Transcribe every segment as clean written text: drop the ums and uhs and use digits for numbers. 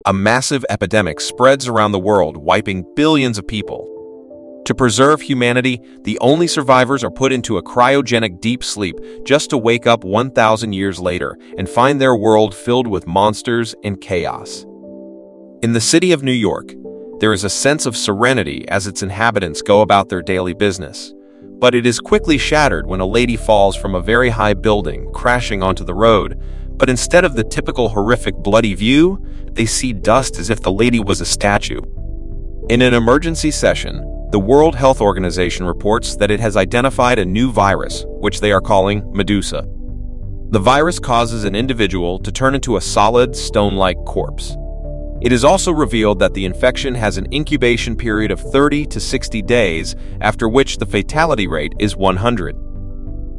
A massive epidemic spreads around the world, wiping billions of people. To preserve humanity, the only survivors are put into a cryogenic deep sleep just to wake up 1,000 years later and find their world filled with monsters and chaos. In the city of New York, there is a sense of serenity as its inhabitants go about their daily business. But it is quickly shattered when a lady falls from a very high building, crashing onto the road. But instead of the typical horrific bloody view, they see dust as if the lady was a statue. In an emergency session, the World Health Organization reports that it has identified a new virus, which they are calling Medusa. The virus causes an individual to turn into a solid, stone-like corpse. It is also revealed that the infection has an incubation period of 30 to 60 days, after which the fatality rate is 100.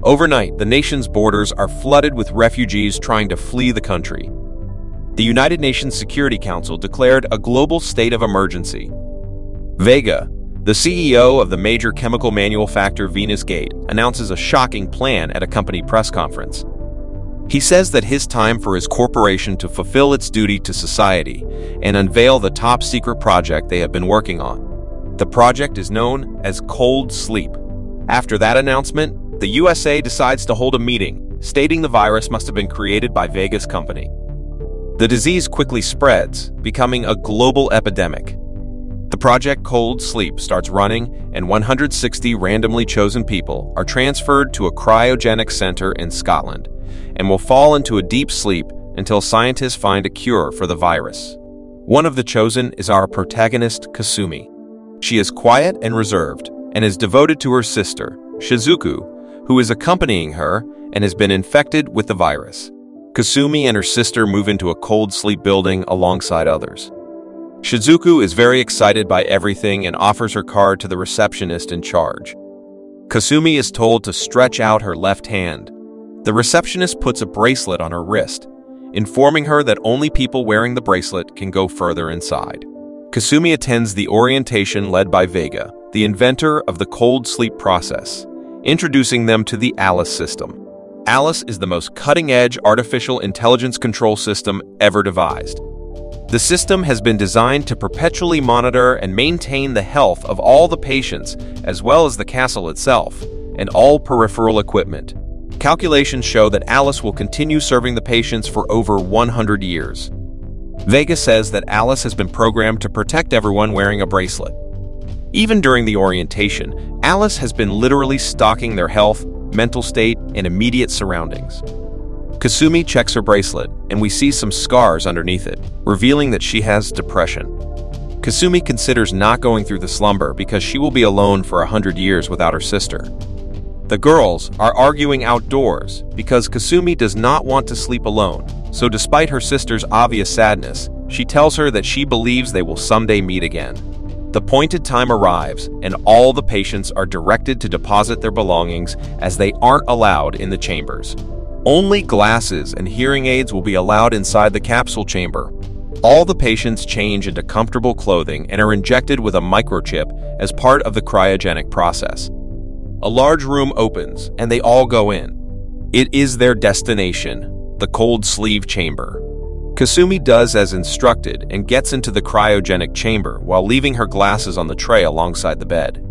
Overnight, the nation's borders are flooded with refugees trying to flee the country. The United Nations Security Council declared a global state of emergency. Vega, the CEO of the major chemical manufacturer Venus Gate, announces a shocking plan at a company press conference. He says that his time for his corporation to fulfill its duty to society and unveil the top-secret project they have been working on. The project is known as Cold Sleep. After that announcement, the USA decides to hold a meeting, stating the virus must have been created by Vega's company. The disease quickly spreads, becoming a global epidemic. The project Cold Sleep starts running, and 160 randomly chosen people are transferred to a cryogenic center in Scotland and will fall into a deep sleep until scientists find a cure for the virus. One of the chosen is our protagonist, Kasumi. She is quiet and reserved and is devoted to her sister, Shizuku, who is accompanying her and has been infected with the virus. Kasumi and her sister move into a cold sleep building alongside others. Shizuku is very excited by everything and offers her card to the receptionist in charge. Kasumi is told to stretch out her left hand. The receptionist puts a bracelet on her wrist, informing her that only people wearing the bracelet can go further inside. Kasumi attends the orientation led by Vega, the inventor of the cold sleep process, introducing them to the Alice system. Alice is the most cutting-edge artificial intelligence control system ever devised. The system has been designed to perpetually monitor and maintain the health of all the patients, as well as the castle itself, and all peripheral equipment. Calculations show that Alice will continue serving the patients for over 100 years. Vega says that Alice has been programmed to protect everyone wearing a bracelet. Even during the orientation, Alice has been literally stalking their health, mental state, and immediate surroundings. Kasumi checks her bracelet, and we see some scars underneath it, revealing that she has depression. Kasumi considers not going through the slumber because she will be alone for 100 years without her sister. The girls are arguing outdoors because Kasumi does not want to sleep alone, so despite her sister's obvious sadness, she tells her that she believes they will someday meet again. The appointed time arrives, and all the patients are directed to deposit their belongings as they aren't allowed in the chambers. Only glasses and hearing aids will be allowed inside the capsule chamber. All the patients change into comfortable clothing and are injected with a microchip as part of the cryogenic process. A large room opens, and they all go in. It is their destination, the cold sleep chamber. Kasumi does as instructed and gets into the cryogenic chamber while leaving her glasses on the tray alongside the bed.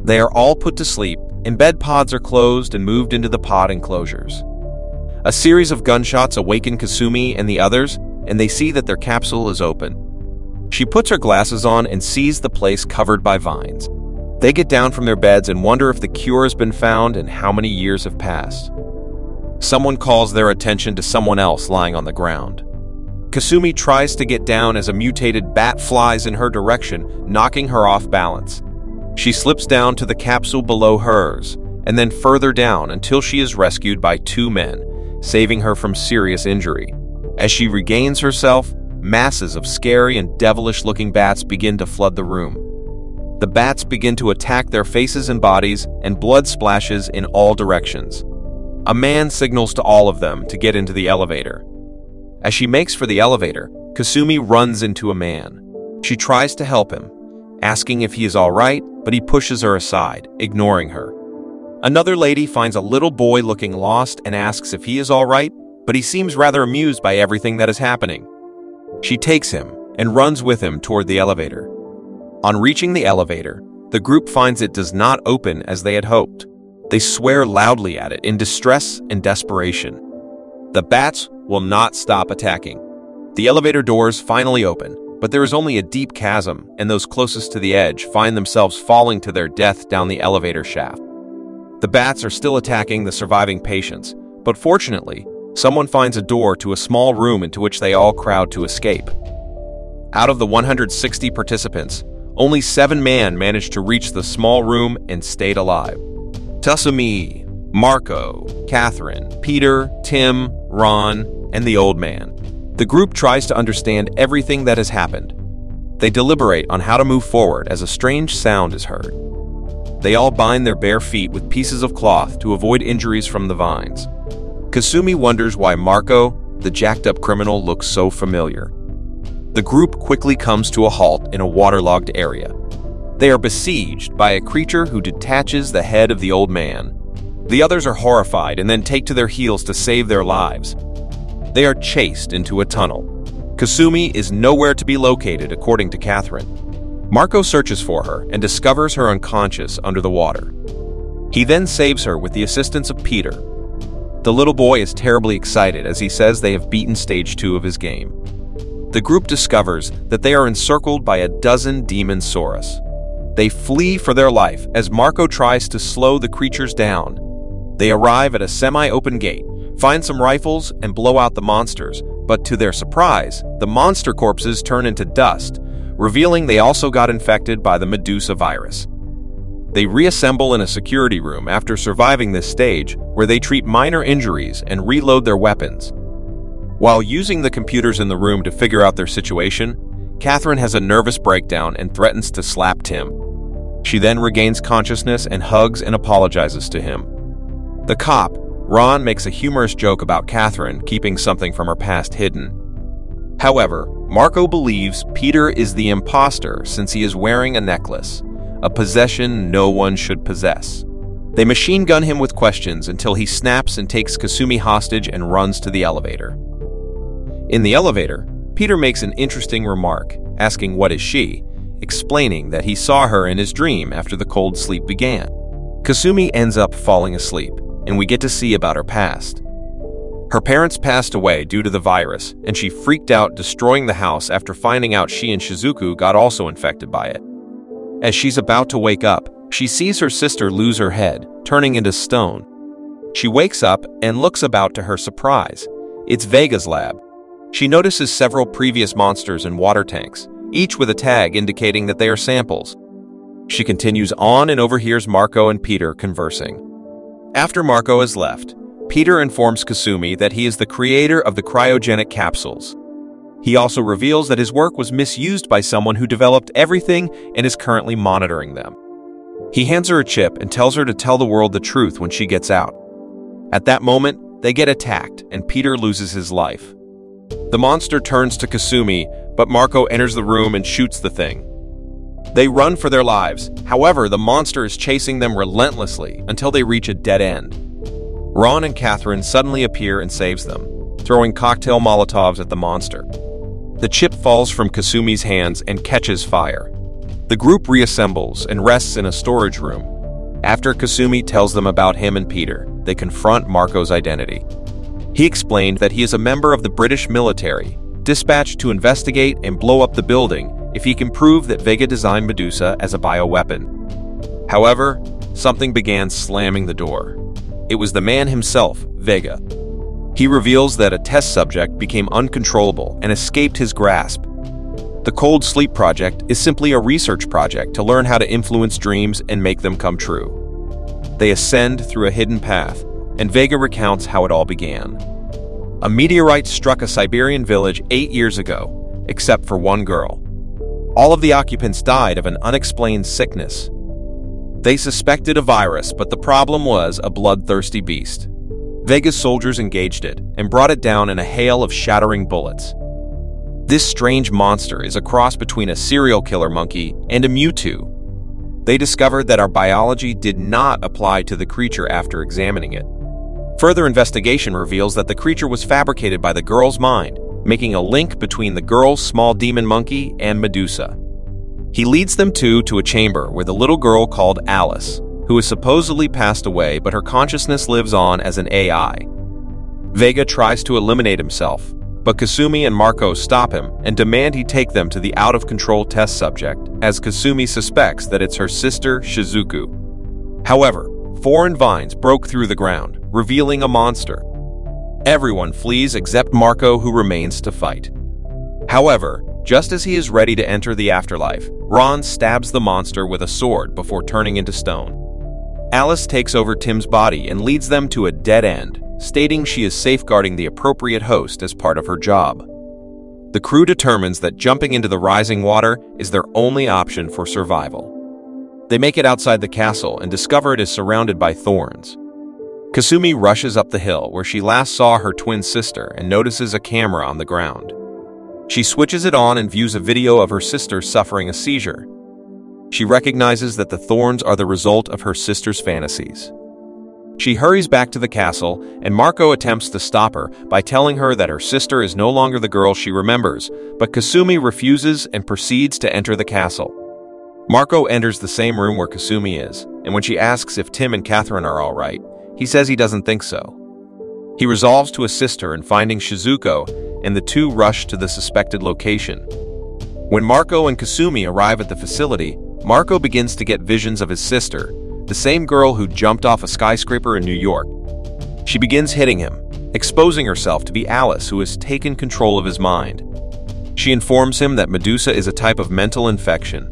They are all put to sleep, and bed pods are closed and moved into the pod enclosures. A series of gunshots awaken Kasumi and the others, and they see that their capsule is open. She puts her glasses on and sees the place covered by vines. They get down from their beds and wonder if the cure has been found and how many years have passed. Someone calls their attention to someone else lying on the ground. Kasumi tries to get down as a mutated bat flies in her direction, knocking her off balance. She slips down to the capsule below hers, and then further down until she is rescued by two men, saving her from serious injury. As she regains herself, masses of scary and devilish-looking bats begin to flood the room. The bats begin to attack their faces and bodies, and blood splashes in all directions. A man signals to all of them to get into the elevator. As she makes for the elevator, Kasumi runs into a man. She tries to help him, asking if he is all right, but he pushes her aside, ignoring her. Another lady finds a little boy looking lost and asks if he is all right, but he seems rather amused by everything that is happening. She takes him, and runs with him toward the elevator. On reaching the elevator, the group finds it does not open as they had hoped. They swear loudly at it in distress and desperation. The bats will not stop attacking. The elevator doors finally open, but there is only a deep chasm, and those closest to the edge find themselves falling to their death down the elevator shaft. The bats are still attacking the surviving patients, but fortunately, someone finds a door to a small room into which they all crowd to escape. Out of the 160 participants, only 7 men managed to reach the small room and stayed alive. Kasumi, Marco, Catherine, Peter, Tim, Ron, and the old man. The group tries to understand everything that has happened. They deliberate on how to move forward as a strange sound is heard. They all bind their bare feet with pieces of cloth to avoid injuries from the vines. Kasumi wonders why Marco, the jacked-up criminal, looks so familiar. The group quickly comes to a halt in a waterlogged area. They are besieged by a creature who detaches the head of the old man. The others are horrified and then take to their heels to save their lives. They are chased into a tunnel. Kasumi is nowhere to be located, according to Catherine. Marco searches for her and discovers her unconscious under the water. He then saves her with the assistance of Peter. The little boy is terribly excited as he says they have beaten stage 2 of his game. The group discovers that they are encircled by a dozen demon saurus. They flee for their life as Marco tries to slow the creatures down. They arrive at a semi-open gate, find some rifles, and blow out the monsters, but to their surprise, the monster corpses turn into dust, revealing they also got infected by the Medusa virus. They reassemble in a security room after surviving this stage, where they treat minor injuries and reload their weapons. While using the computers in the room to figure out their situation, Catherine has a nervous breakdown and threatens to slap Tim. She then regains consciousness and hugs and apologizes to him. The cop, Ron, makes a humorous joke about Catherine keeping something from her past hidden. However, Marco believes Peter is the imposter since he is wearing a necklace, a possession no one should possess. They machine gun him with questions until he snaps and takes Kasumi hostage and runs to the elevator. In the elevator, Peter makes an interesting remark, asking what is she, explaining that he saw her in his dream after the cold sleep began. Kasumi ends up falling asleep, and we get to see about her past. Her parents passed away due to the virus, and she freaked out, destroying the house after finding out she and Shizuku got also infected by it. As she's about to wake up, she sees her sister lose her head, turning into stone. She wakes up and looks about to her surprise. It's Vega's lab. She notices several previous monsters in water tanks, each with a tag indicating that they are samples. She continues on and overhears Marco and Peter conversing. After Marco has left, Peter informs Kasumi that he is the creator of the cryogenic capsules. He also reveals that his work was misused by someone who developed everything and is currently monitoring them. He hands her a chip and tells her to tell the world the truth when she gets out. At that moment, they get attacked and Peter loses his life. The monster turns to Kasumi, but Marco enters the room and shoots the thing. They run for their lives. However, the monster is chasing them relentlessly until they reach a dead end. Ron and Catherine suddenly appear and saves them, throwing cocktail Molotovs at the monster. The chip falls from Kasumi's hands and catches fire. The group reassembles and rests in a storage room. After Kasumi tells them about him and Peter, they confront Marco's identity. He explained that he is a member of the British military, dispatched to investigate and blow up the building if he can prove that Vega designed Medusa as a bioweapon. However, something began slamming the door. It was the man himself, Vega. He reveals that a test subject became uncontrollable and escaped his grasp. The Cold Sleep Project is simply a research project to learn how to influence dreams and make them come true. They ascend through a hidden path, and Vega recounts how it all began. A meteorite struck a Siberian village 8 years ago, except for one girl. All of the occupants died of an unexplained sickness. They suspected a virus, but the problem was a bloodthirsty beast. Vega's soldiers engaged it and brought it down in a hail of shattering bullets. This strange monster is a cross between a serial killer monkey and a Mewtwo. They discovered that our biology did not apply to the creature after examining it. Further investigation reveals that the creature was fabricated by the girl's mind, making a link between the girl's small demon monkey and Medusa. He leads them to a chamber where the little girl called Alice, who has supposedly passed away but her consciousness lives on as an AI. Vega tries to eliminate himself, but Kasumi and Marco stop him and demand he take them to the out-of-control test subject, as Kasumi suspects that it's her sister, Shizuku. However, foreign vines broke through the ground, revealing a monster. Everyone flees except Marco, who remains to fight. However, just as he is ready to enter the afterlife, Ron stabs the monster with a sword before turning into stone. Alice takes over Tim's body and leads them to a dead end, stating she is safeguarding the appropriate host as part of her job. The crew determines that jumping into the rising water is their only option for survival. They make it outside the castle and discover it is surrounded by thorns. Kasumi rushes up the hill where she last saw her twin sister and notices a camera on the ground. She switches it on and views a video of her sister suffering a seizure. She recognizes that the thorns are the result of her sister's fantasies. She hurries back to the castle, and Marco attempts to stop her by telling her that her sister is no longer the girl she remembers, but Kasumi refuses and proceeds to enter the castle. Marco enters the same room where Kasumi is, and when she asks if Tim and Catherine are all right, he says he doesn't think so. He resolves to assist her in finding Shizuku, and the two rush to the suspected location. When Marco and Kasumi arrive at the facility, Marco begins to get visions of his sister, the same girl who jumped off a skyscraper in New York. She begins hitting him, exposing herself to be Alice, who has taken control of his mind. She informs him that Medusa is a type of mental infection.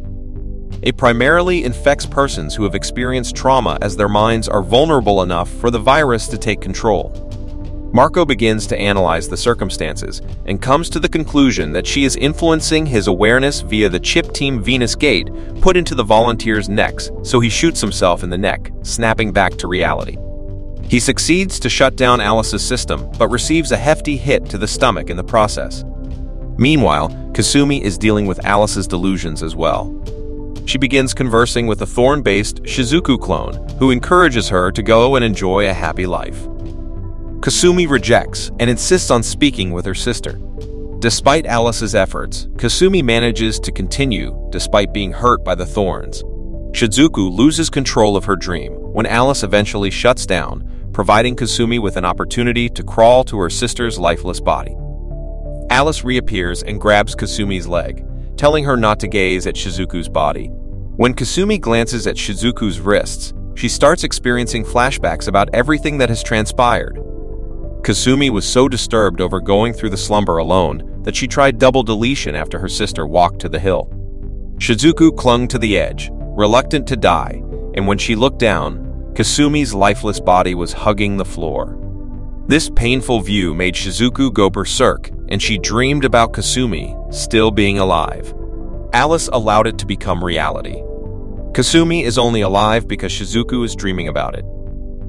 It primarily infects persons who have experienced trauma, as their minds are vulnerable enough for the virus to take control. Marco begins to analyze the circumstances and comes to the conclusion that she is influencing his awareness via the chip Team Venus gate put into the volunteers' necks, so he shoots himself in the neck, snapping back to reality. He succeeds to shut down Alice's system, but receives a hefty hit to the stomach in the process. Meanwhile, Kasumi is dealing with Alice's delusions as well. She begins conversing with a thorn-based Shizuku clone, who encourages her to go and enjoy a happy life. Kasumi rejects and insists on speaking with her sister. Despite Alice's efforts, Kasumi manages to continue despite being hurt by the thorns. Shizuku loses control of her dream when Alice eventually shuts down, providing Kasumi with an opportunity to crawl to her sister's lifeless body. Alice reappears and grabs Kasumi's leg, telling her not to gaze at Shizuku's body. When Kasumi glances at Shizuku's wrists, she starts experiencing flashbacks about everything that has transpired. Kasumi was so disturbed over going through the slumber alone that she tried double deletion after her sister walked to the hill. Shizuku clung to the edge, reluctant to die, and when she looked down, Kasumi's lifeless body was hugging the floor. This painful view made Shizuku go berserk, and she dreamed about Kasumi still being alive. Alice allowed it to become reality. Kasumi is only alive because Shizuku is dreaming about it.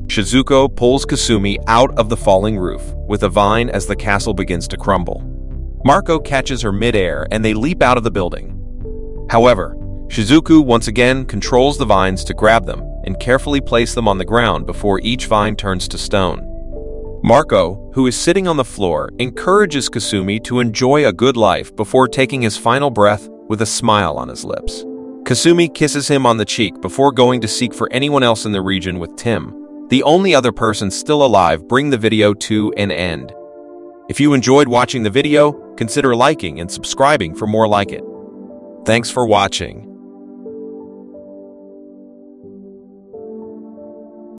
Shizuku pulls Kasumi out of the falling roof with a vine as the castle begins to crumble. Marco catches her mid-air and they leap out of the building. However, Shizuku once again controls the vines to grab them and carefully place them on the ground before each vine turns to stone. Marco, who is sitting on the floor, encourages Kasumi to enjoy a good life before taking his final breath with a smile on his lips. Kasumi kisses him on the cheek before going to seek for anyone else in the region with Tim, the only other person still alive, bring the video to an end. If you enjoyed watching the video, consider liking and subscribing for more like it. Thanks for watching.